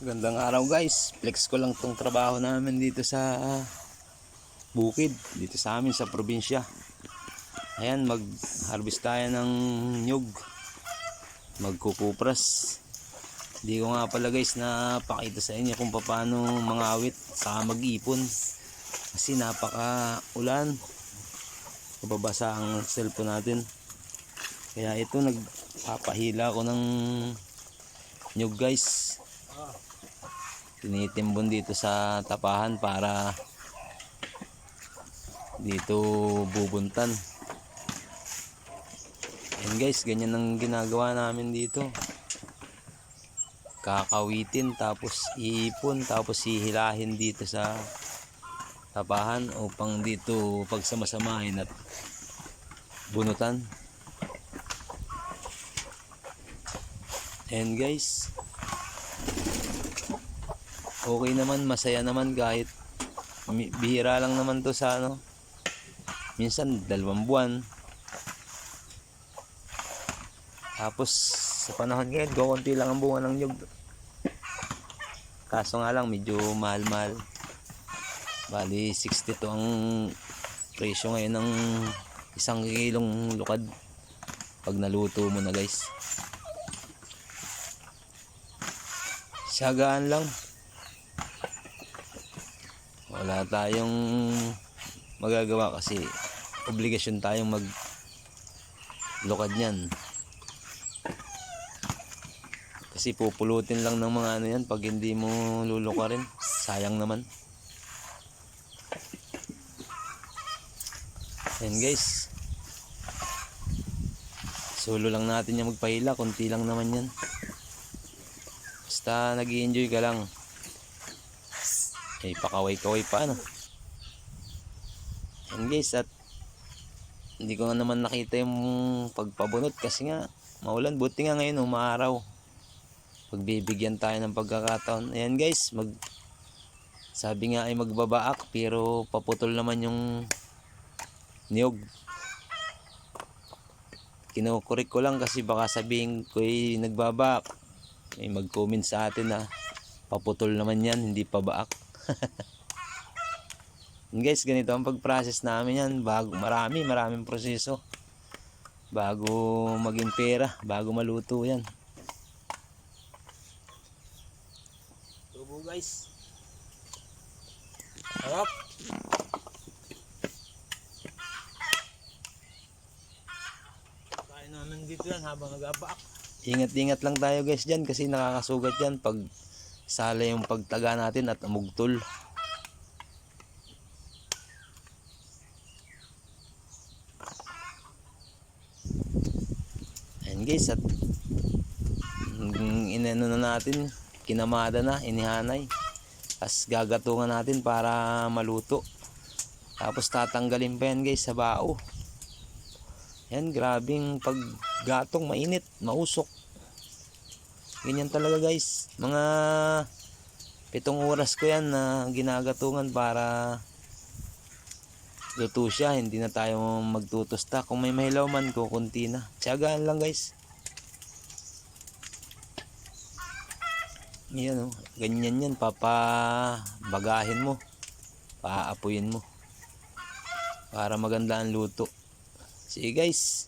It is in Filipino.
Magandang araw guys, flex ko lang tong trabaho namin dito sa bukid, dito sa amin sa probinsya. Ayan, mag-harvest tayo ng nyug, magkukupras. Hindi ko nga pala guys na pakita sa inyo kung paano mangawit saka mag-ipon, kasi napaka ulan, mababasa ang cellphone natin. Kaya ito, nagpapahila ko ng nyug guys. Tinitimbon dito sa tapahan para dito bubuntan. Yan guys, ganyan ang ginagawa namin dito. Kakawitin, tapos iipon, tapos hihilahin dito sa tapahan upang dito pagsamasamahin at bunutan. And guys, okay naman, masaya naman kahit bihira lang naman to sa minsan 2 buwan. Tapos sa panahon ngayon, konti lang ang bunga ng nyug. Kaso nga lang medyo mahal-mahal. Bali 62 ang presyo ngayon ng 1 kilong lukad pag naluto mo na guys. Siyagaan lang. Wala tayong magagawa kasi obligasyon tayong maglukad niyan. Kasi pupulutin lang ng mga yan pag hindi mo lulukarin. Sayang naman. Ayan guys. Solo lang natin yung magpahila. Kunti lang naman yan. Basta nag-i-enjoy ka lang. Pakaway-kaway pa Yan guys, at hindi ko naman nakita yung pagpabunot kasi nga maulan. Buti nga ngayon umaaraw. Pagbibigyan tayo ng pagkakataon. Ayan guys, sabi nga ay magbabaak pero paputol naman yung niyog. Kinukurik ko lang kasi baka sabihin ko ay nagbabaak. May mag-comment sa atin na paputol naman yan, hindi pa baak. Guys, ganito ang pag-process namin yan. Maraming proseso bago maging pera, bago maluto yan. Tubo guys, harap. Kain namin dito yan habang nag-apaak. Ingat-ingat lang tayo guys dyan kasi nakakasugat yan pag sala yung pagtaga natin at umugtol. Ayan guys, at inano na natin, kinamada na, inihanay. Tapos gagatungan natin para maluto. Tapos tatanggalin pa yan guys sa bao. Yan, grabing paggatong, mainit, mausok. Ganyan talaga guys. Mga 7 oras ko yan na ginagatungan para luto siya. Hindi na tayo magtutusta. Kung may mahilaw man, kukunti na. Tiyagaan lang guys. Yan ganyan yan. Papabagahin mo. Paapuyin mo. Para maganda ang luto. See you guys.